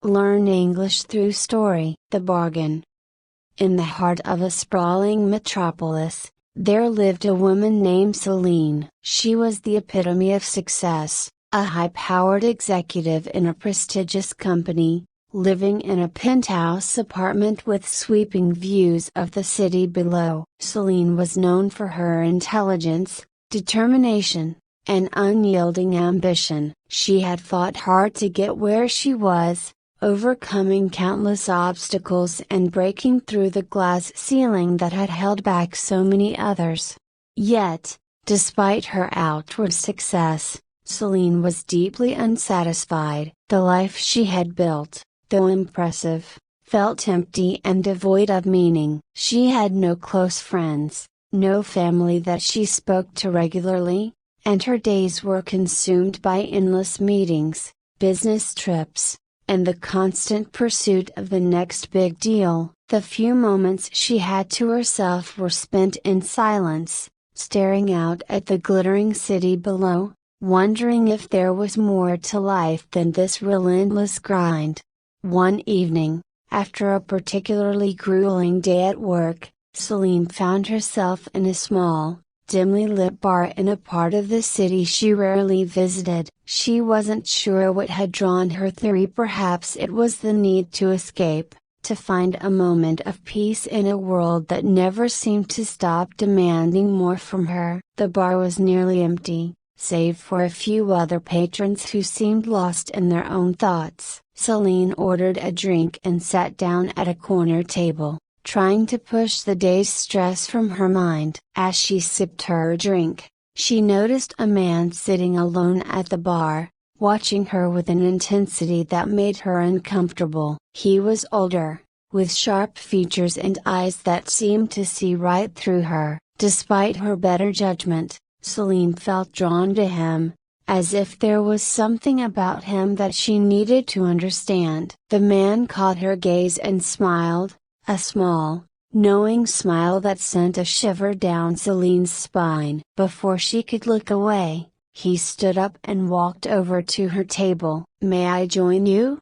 Learn English through story. The bargain. In the heart of a sprawling metropolis, there lived a woman named Celine. She was the epitome of success, a high-powered executive in a prestigious company, living in a penthouse apartment with sweeping views of the city below. Celine was known for her intelligence, determination, and unyielding ambition. She had fought hard to get where she was, overcoming countless obstacles and breaking through the glass ceiling that had held back so many others. Yet, despite her outward success, Celine was deeply unsatisfied. The life she had built, though impressive, felt empty and devoid of meaning. She had no close friends, no family that she spoke to regularly, and her days were consumed by endless meetings, business trips, and the constant pursuit of the next big deal. The few moments she had to herself were spent in silence, staring out at the glittering city below, wondering if there was more to life than this relentless grind. One evening, after a particularly grueling day at work, Celine found herself in a small, dimly lit bar in a part of the city she rarely visited. She wasn't sure what had drawn her there. Perhaps it was the need to escape, to find a moment of peace in a world that never seemed to stop demanding more from her. The bar was nearly empty, save for a few other patrons who seemed lost in their own thoughts. Celine ordered a drink and sat down at a corner table, trying to push the day's stress from her mind. As she sipped her drink, she noticed a man sitting alone at the bar, watching her with an intensity that made her uncomfortable. He was older, with sharp features and eyes that seemed to see right through her. Despite her better judgment, Celine felt drawn to him, as if there was something about him that she needed to understand. The man caught her gaze and smiled, a small, knowing smile that sent a shiver down Celine's spine. Before she could look away, he stood up and walked over to her table. "May I join you?"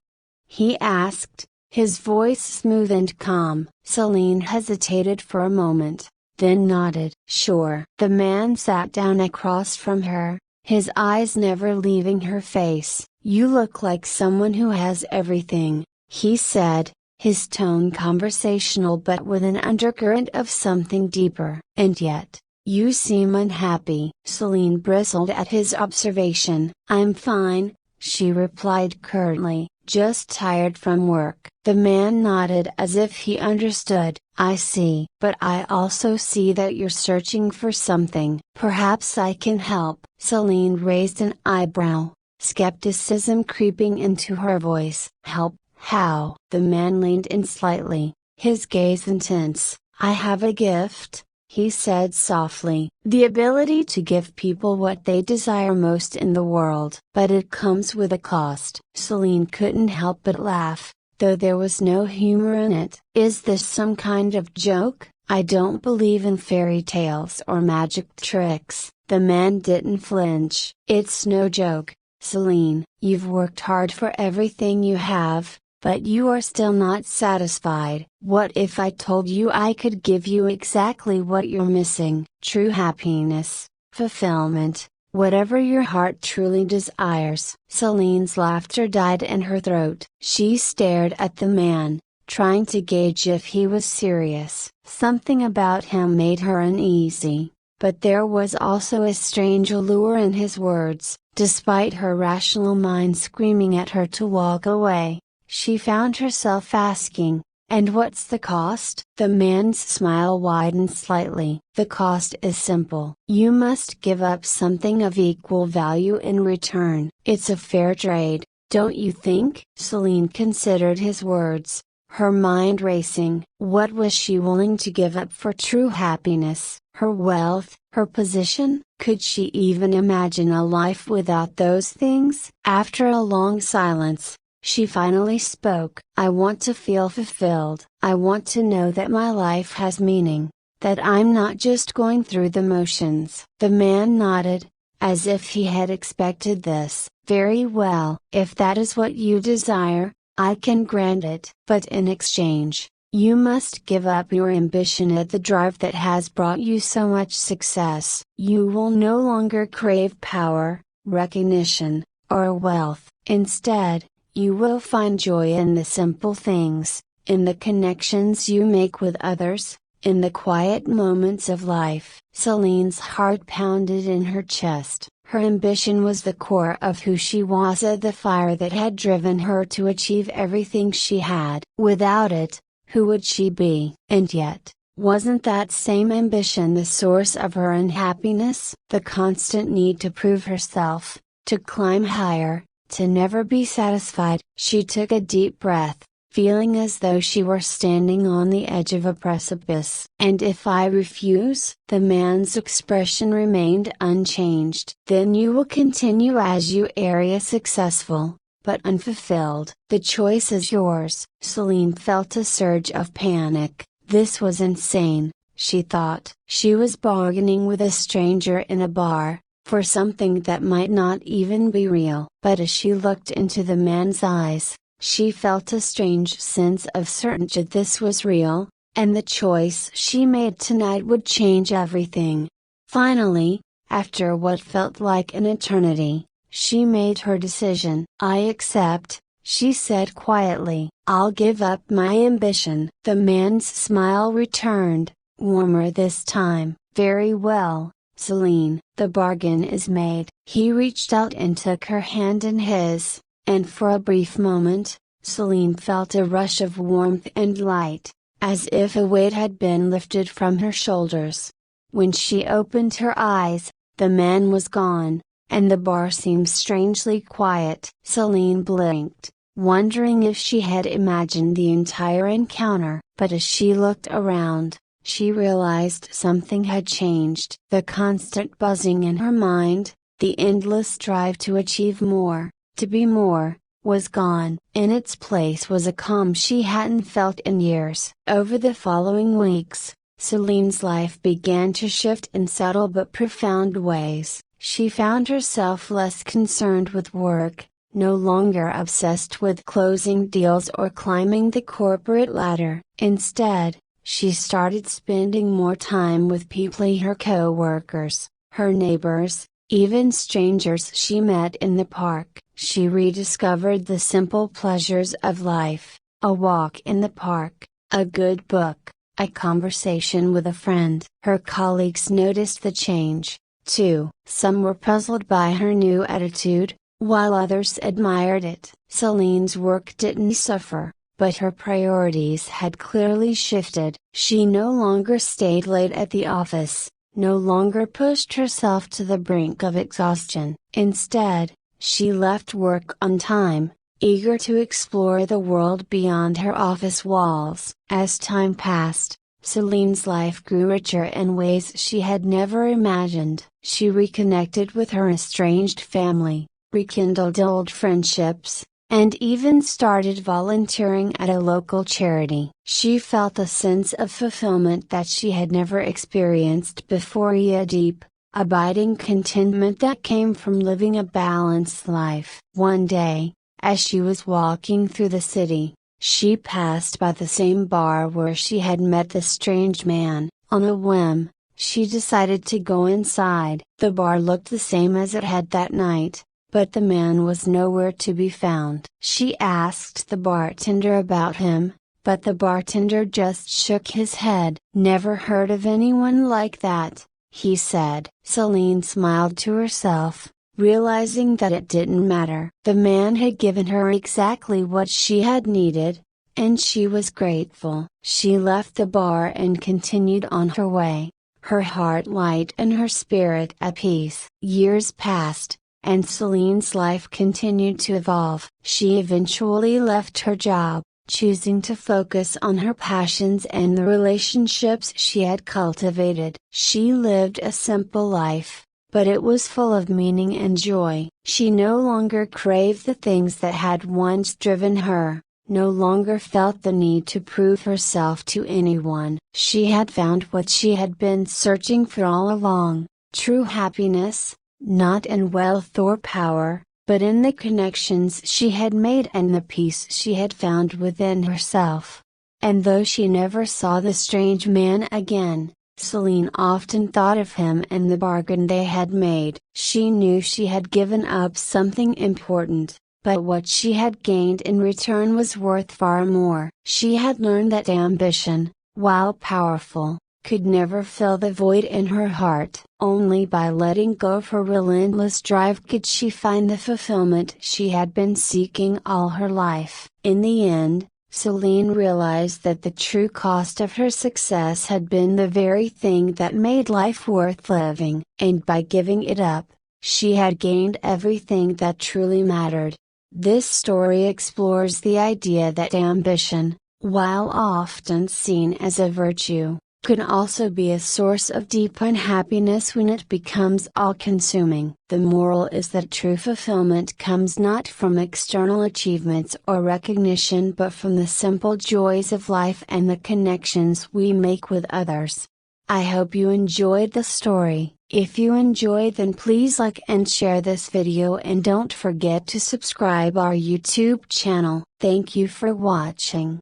he asked, his voice smooth and calm. Celine hesitated for a moment, then nodded. "Sure." The man sat down across from her, his eyes never leaving her face. "You look like someone who has everything," he said, his tone conversational but with an undercurrent of something deeper. "And yet, you seem unhappy." Celine bristled at his observation. "I'm fine," she replied curtly, "just tired from work." The man nodded as if he understood. "I see. But I also see that you're searching for something. Perhaps I can help." Celine raised an eyebrow, skepticism creeping into her voice. "Help? How?" The man leaned in slightly, his gaze intense. "I have a gift," he said softly, "the ability to give people what they desire most in the world. But it comes with a cost." Celine couldn't help but laugh, though there was no humor in it. "Is this some kind of joke?" "I don't believe in fairy tales or magic tricks." The man didn't flinch. "It's no joke, Celine. You've worked hard for everything you have, but you are still not satisfied. What if I told you I could give you exactly what you're missing? True happiness, fulfillment, whatever your heart truly desires." Celine's laughter died in her throat. She stared at the man, trying to gauge if he was serious. Something about him made her uneasy, but there was also a strange allure in his words. Despite her rational mind screaming at her to walk away, she found herself asking, "And what's the cost?" The man's smile widened slightly. "The cost is simple. You must give up something of equal value in return. It's a fair trade, don't you think?" Celine considered his words, her mind racing. What was she willing to give up for true happiness? Her wealth, her position? Could she even imagine a life without those things? After a long silence, she finally spoke. "I want to feel fulfilled. I want to know that my life has meaning, that I'm not just going through the motions." The man nodded, as if he had expected this. "Very well. If that is what you desire, I can grant it. But in exchange, you must give up your ambition at the drive that has brought you so much success. You will no longer crave power, recognition, or wealth. Instead, you will find joy in the simple things, in the connections you make with others, in the quiet moments of life. Celine's heart pounded in her chest. Her ambition was the core of who she was, the fire that had driven her to achieve everything she had. Without it, who would she be? And yet, wasn't that same ambition the source of her unhappiness? The constant need to prove herself, to climb higher, to never be satisfied. She took a deep breath, feeling as though she were standing on the edge of a precipice. And if I refuse? The man's expression remained unchanged. Then you will continue as you are, successful, but unfulfilled. The choice is yours. Celine felt a surge of panic. This was insane, she thought. She was bargaining with a stranger in a bar, for something that might not even be real. But as she looked into the man's eyes, she felt a strange sense of certainty that this was real, and the choice she made tonight would change everything. Finally, after what felt like an eternity, she made her decision. I accept, she said quietly. I'll give up my ambition. The man's smile returned, warmer this time. Very well, Celine, the bargain is made. He reached out and took her hand in his, and for a brief moment, Celine felt a rush of warmth and light, as if a weight had been lifted from her shoulders. When she opened her eyes, the man was gone, and the bar seemed strangely quiet. Celine blinked, wondering if she had imagined the entire encounter. But as she looked around, she realized something had changed. The constant buzzing in her mind, the endless drive to achieve more, to be more, was gone. In its place was a calm she hadn't felt in years. Over the following weeks, Celine's life began to shift in subtle but profound ways. She found herself less concerned with work, no longer obsessed with closing deals or climbing the corporate ladder. Instead, she started spending more time with people, her co-workers, her neighbors, even strangers she met in the park. She rediscovered the simple pleasures of life: a walk in the park, a good book, a conversation with a friend. Her colleagues noticed the change, too. Some were puzzled by her new attitude, while others admired it. Celine's work didn't suffer, but her priorities had clearly shifted. She no longer stayed late at the office, no longer pushed herself to the brink of exhaustion. Instead, she left work on time, eager to explore the world beyond her office walls. As time passed, Celine's life grew richer in ways she had never imagined. She reconnected with her estranged family, rekindled old friendships, and even started volunteering at a local charity. She felt a sense of fulfillment that she had never experienced before, a deep, abiding contentment that came from living a balanced life. One day, as she was walking through the city, she passed by the same bar where she had met the strange man. On a whim, she decided to go inside. The bar looked the same as it had that night, but the man was nowhere to be found. She asked the bartender about him, but the bartender just shook his head. Never heard of anyone like that, he said. Celine smiled to herself, realizing that it didn't matter. The man had given her exactly what she had needed, and she was grateful. She left the bar and continued on her way, her heart light and her spirit at peace. Years passed, and Celine's life continued to evolve. She eventually left her job, choosing to focus on her passions and the relationships she had cultivated. She lived a simple life, but it was full of meaning and joy. She no longer craved the things that had once driven her, no longer felt the need to prove herself to anyone. She had found what she had been searching for all along: true happiness, not in wealth or power, but in the connections she had made and the peace she had found within herself. And though she never saw the strange man again, Celine often thought of him and the bargain they had made. She knew she had given up something important, but what she had gained in return was worth far more. She had learned that ambition, while powerful, could never fill the void in her heart. Only by letting go of her relentless drive could she find the fulfillment she had been seeking all her life. In the end, Celine realized that the true cost of her success had been the very thing that made life worth living, and by giving it up, she had gained everything that truly mattered. This story explores the idea that ambition, while often seen as a virtue, can also be a source of deep unhappiness when it becomes all-consuming. The moral is that true fulfillment comes not from external achievements or recognition but from the simple joys of life and the connections we make with others. I hope you enjoyed the story. If you enjoyed, then please like and share this video, and don't forget to subscribe our YouTube channel. Thank you for watching.